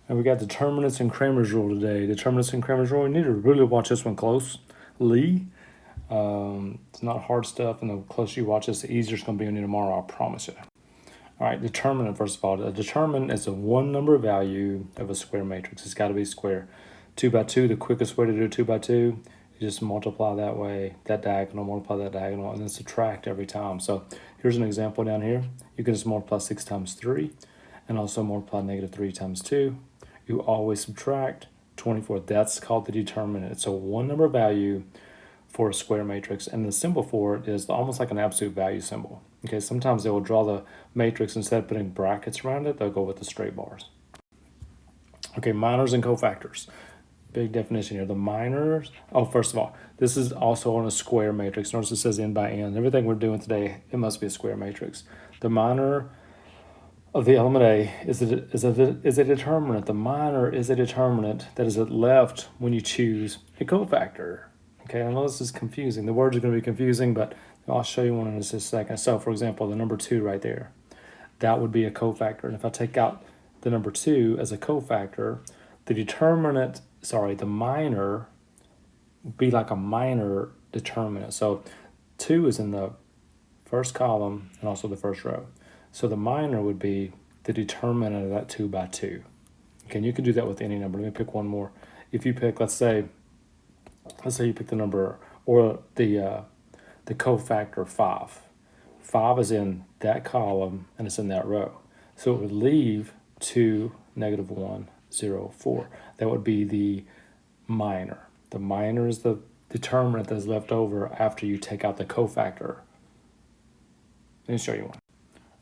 And we got determinants and Cramer's rule today. Determinants and Cramer's rule, you need to really watch this one closely. It's not hard stuff, and the closer you watch this, the easier it's going to be on you tomorrow, I promise you. All right, determinant, first of all. A determinant is a one number value of a square matrix. It's got to be square. 2 by 2, the quickest way to do 2 by 2, you just multiply that way, that diagonal, multiply that diagonal, and then subtract every time. So here's an example down here. You can just multiply 6 times 3, and also multiply negative 3 times 2. You always subtract 24. That's called the determinant. It's a one number value for a square matrix, and the symbol for it is almost like an absolute value symbol. Okay, sometimes they will draw the matrix, instead of putting brackets around it, they'll go with the straight bars. Okay, minors and cofactors. Big definition here. The minors, first of all, this is also on a square matrix. Notice it says n by n. Everything we're doing today, it must be a square matrix. The minor of the element A is a determinant. The minor is a determinant that is left when you choose a cofactor. Okay, I know this is confusing. The words are going to be confusing, but I'll show you one in just a second. So, for example, the number 2 right there, that would be a cofactor. And if I take out the number 2 as a cofactor, the minor would be like a minor determinant. So 2 is in the first column and also the first row. So the minor would be the determinant of that 2 by 2. Okay, and you can do that with any number. Let me pick one more. If you pick, let's say you pick the number or the cofactor 5. 5 is in that column and it's in that row. So it would leave 2, negative 1, 0, 4. That would be the minor. The minor is the determinant that is left over after you take out the cofactor. Let me show you one.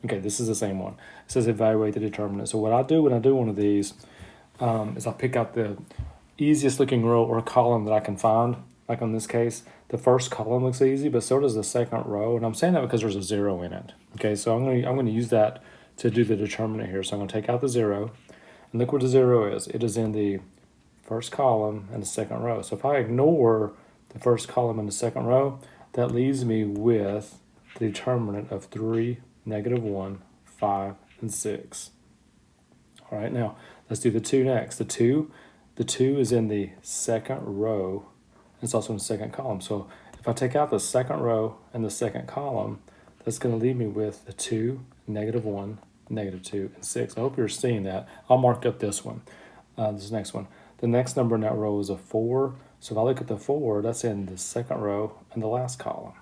Okay, this is the same one. It says evaluate the determinant. So what I do when I do one of these is I pick out the easiest looking row or column that I can find. Like in this case, the first column looks easy, but so does the second row. And I'm saying that because there's a 0 in it. Okay, so I'm going to use that to do the determinant here. So I'm going to take out the 0, and look where the 0 is. It is in the first column and the second row. So if I ignore the first column and the second row, that leaves me with the determinant of 3, negative 1, 5, and 6. All right, now let's do the 2 next. The 2 is in the second row. It's also in the second column. So if I take out the second row and the second column, that's going to leave me with the 2, negative 1, negative 2, and 6. I hope you're seeing that. I'll mark up this one, this next one. The next number in that row is a 4. So if I look at the 4, that's in the second row and the last column.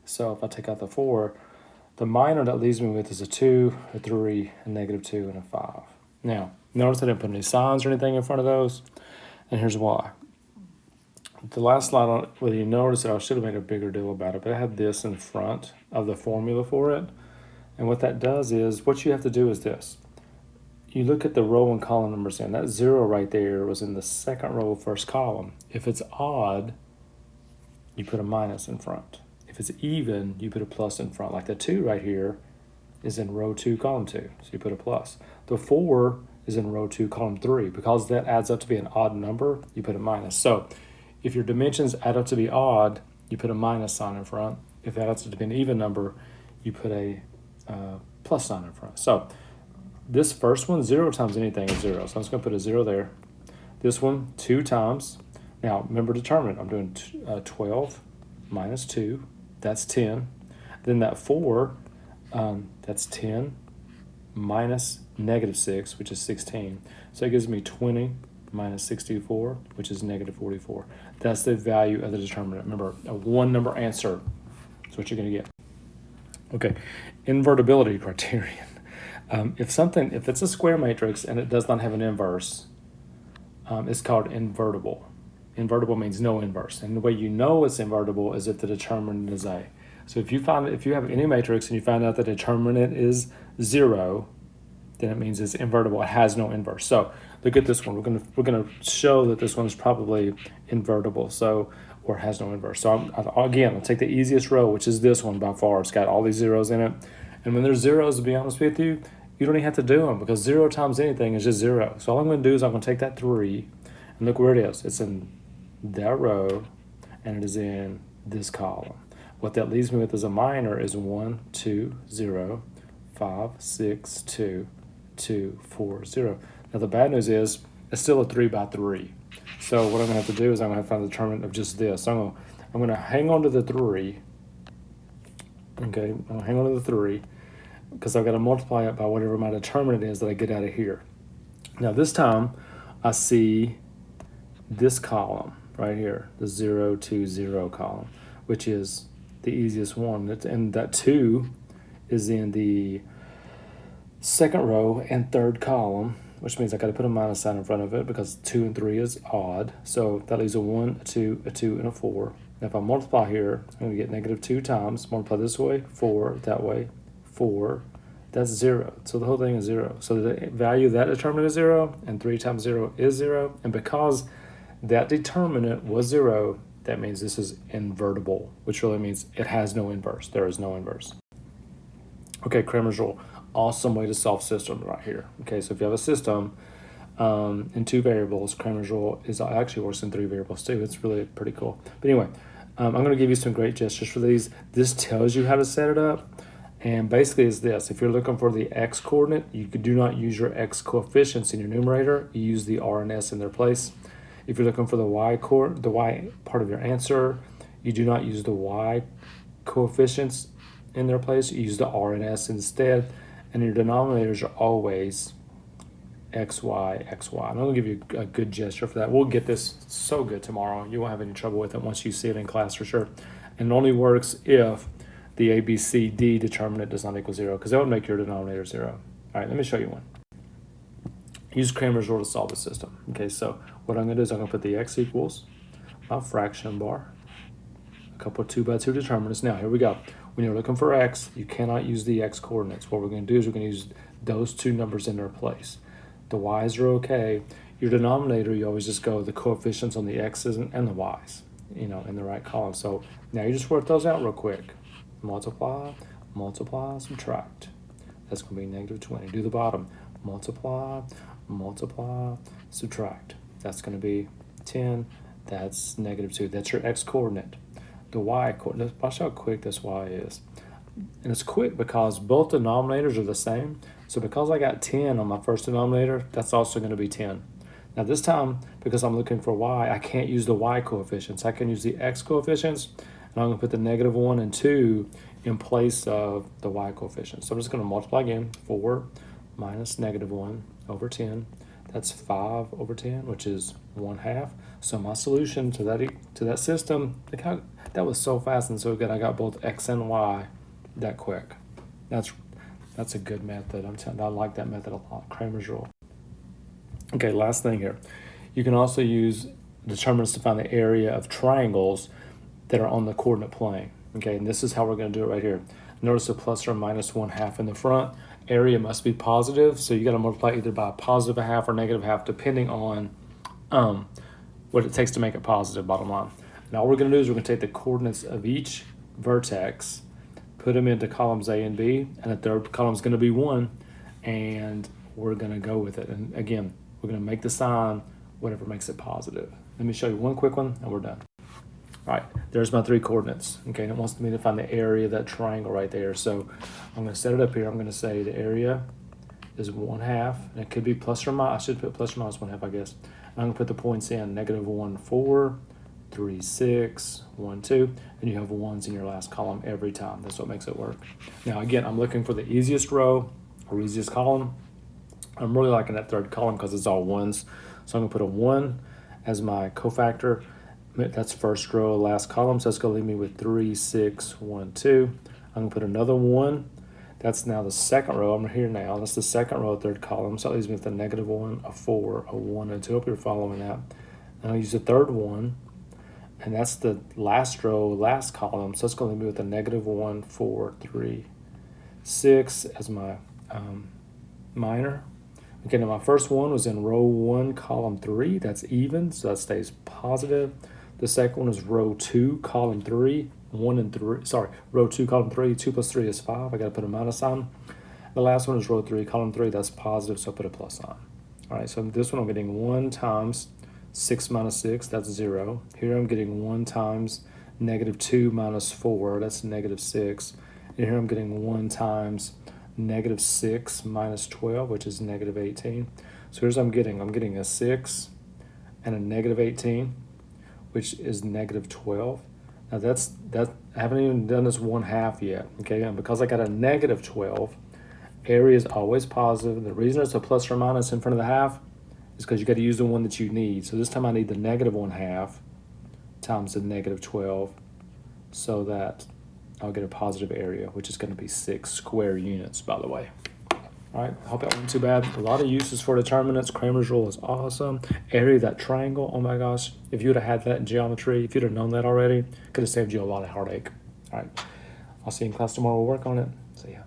So if I take out the 4, the minor that leaves me with is a 2, a 3, a negative 2, and a 5. Now, notice I didn't put any signs or anything in front of those, and here's why. The last slide, whether you notice it, I should have made a bigger deal about it, but I had this in front of the formula for it. And what that does is, what you have to do is this. You look at the row and column numbers in. That 0 right there was in the second row, first column. If it's odd, you put a minus in front. If it's even, you put a plus in front. Like the 2 right here is in row 2, column 2, so you put a plus. The 4 is in row 2, column 3. Because that adds up to be an odd number, you put a minus. So if your dimensions add up to be odd, you put a minus sign in front. If that adds up to be an even number, you put a plus sign in front. So this first one, 0 times anything is 0. So I'm just going to put a 0 there. This one, 2 times. Now, remember determinant. I'm doing 12 minus 2. That's 10. Then that 4, that's 10 minus negative 6, which is 16. So it gives me 20 minus 64, which is negative 44. That's the value of the determinant. Remember, a one number answer is what you're going to get. Okay, invertibility criterion. If it's a square matrix and it does not have an inverse, it's called invertible. Invertible means no inverse. And the way you know it's invertible is if the determinant is A. So if you have any matrix and you find out the determinant is 0, then it means it's invertible. It has no inverse. So look at this one. We're gonna show that this one is probably invertible. Or has no inverse. So I'll take the easiest row, which is this one by far. It's got all these zeros in it. And when there's zeros, to be honest with you, you don't even have to do them because 0 times anything is just 0. So all I'm going to do is I'm going to take that 3 and look where it is. It's in that row and it is in this column. What that leaves me with as a minor is 1, 2, 0, 5, 6, 2, 2, 4, 0. Now the bad news is it's still a 3 by 3. So what I'm going to have to do is I'm going to have to find the determinant of just this. So I'm going to hang on to the 3. Okay, I'm going to hang on to the 3 because I've got to multiply it by whatever my determinant is that I get out of here. Now this time I see this column right here, the 0, 2, 0 column, which is the easiest one. And that 2 is in the second row and third column, which means I got to put a minus sign in front of it because 2 and 3 is odd. So that leaves a 1, a 2, a 2, and a 4. Now if I multiply here, I'm going to get negative 2 times. Multiply this way, 4, that way, 4. That's 0. So the whole thing is 0. So the value of that determinant is 0, and 3 times 0 is 0. And because that determinant was 0, that means this is invertible, which really means it has no inverse. There is no inverse. Okay, Cramer's rule. Awesome way to solve systems right here. Okay, so if you have a system in 2 variables, Cramer's rule actually works in 3 variables too. It's really pretty cool. But anyway, I'm going to give you some great gestures for these. This tells you how to set it up. And basically is this: if you're looking for the x coordinate, you do not use your x coefficients in your numerator. You use the r and s in their place. If you're looking for the y part of your answer, you do not use the y coefficients in their place. You use the r and s instead. And your denominators are always x, y, x, y. And I'm going to give you a good gesture for that. We'll get this so good tomorrow. You won't have any trouble with it once you see it in class for sure. And it only works if the A, B, C, D determinant does not equal 0, because that would make your denominator 0. All right, let me show you one. Use Cramer's rule to solve the system. Okay, so what I'm going to do is I'm going to put the x equals my fraction bar, a couple of 2 by 2 determinants. Now, here we go. When you're looking for x, you cannot use the x coordinates. What we're going to do is we're going to use those 2 numbers in their place. The y's are okay. Your denominator, you always just go the coefficients on the x's and the y's, in the right column. So now you just work those out real quick. Multiply, multiply, subtract. That's going to be negative 20. Do the bottom. Multiply, multiply, subtract. That's going to be 10. That's negative 2. That's your x coordinate. The y coordinate, watch how quick this y is. And it's quick because both denominators are the same. So because I got 10 on my first denominator, that's also going to be 10. Now this time, because I'm looking for y, I can't use the y coefficients. I can use the x coefficients, and I'm going to put the negative 1 and 2 in place of the y coefficients. So I'm just going to multiply again. 4 minus negative 1 over 10. That's 5 over 10, which is 1/2. So my solution to that system, that was so fast and so good. I got both x and y that quick. That's a good method. I like that method a lot. Cramer's rule. Okay, last thing here. You can also use determinants to find the area of triangles that are on the coordinate plane. Okay, and this is how we're going to do it right here. Notice the plus or minus 1/2 in the front. Area must be positive, so you got to multiply either by a positive 1/2 or negative 1/2, depending on what it takes to make it positive, bottom line. Now all we're going to do is we're going to take the coordinates of each vertex, put them into columns A and B, and the third column is going to be 1, and we're going to go with it. And again, we're going to make the sign whatever makes it positive. Let me show you one quick one, and we're done. All right, there's my 3 coordinates. Okay, and it wants me to find the area of that triangle right there. So I'm going to set it up here. I'm going to say the area is 1/2, and it could be plus or minus. I should put plus or minus 1/2, I guess. And I'm going to put the points in: negative 1, 4, 3, 6, 1, 2, and you have 1s in your last column every time. That's what makes it work. Now again, I'm looking for the easiest row or easiest column. I'm really liking that third column because it's all 1s. So I'm going to put a 1 as my cofactor. That's first row, last column, so that's going to leave me with 3, 6, 1, 2. I'm going to put another 1. That's now the second row. I'm here now. That's the second row, third column. So that leaves me with a negative 1, a 4, a 1, and 2. I hope you're following that. And I'll use the third 1, and that's the last row, last column. So it's going to leave me with a negative 1, 4, 3, 6 as my minor. Okay, now my first one was in row 1, column 3. That's even, so that stays positive. The second one is row 2, column 3, 1 and 3. Sorry, row 2, column 3. 2 plus 3 is 5. I got to put a minus sign. The last one is row 3, column 3. That's positive, so I put a plus sign. All right, so this one I'm getting 1 times 6 minus 6. That's 0. Here I'm getting 1 times negative 2 minus 4. That's negative 6. And here I'm getting 1 times negative 6 minus 12, which is negative 18. So here's what I'm getting. I'm getting a 6 and a negative 18, which is negative 12. Now I haven't even done this 1/2 yet, okay? And because I got a negative 12, area is always positive. The reason it's a plus or minus in front of the half is because you got to use the one that you need. So this time I need the negative 1/2 times the negative 12 so that I'll get a positive area, which is going to be 6 square units, by the way. All right, I hope that wasn't too bad. A lot of uses for determinants. Kramer's rule is awesome. Area of that triangle, oh my gosh. If you would have had that in geometry, if you'd have known that already, could have saved you a lot of heartache. All right, I'll see you in class tomorrow. We'll work on it. See ya.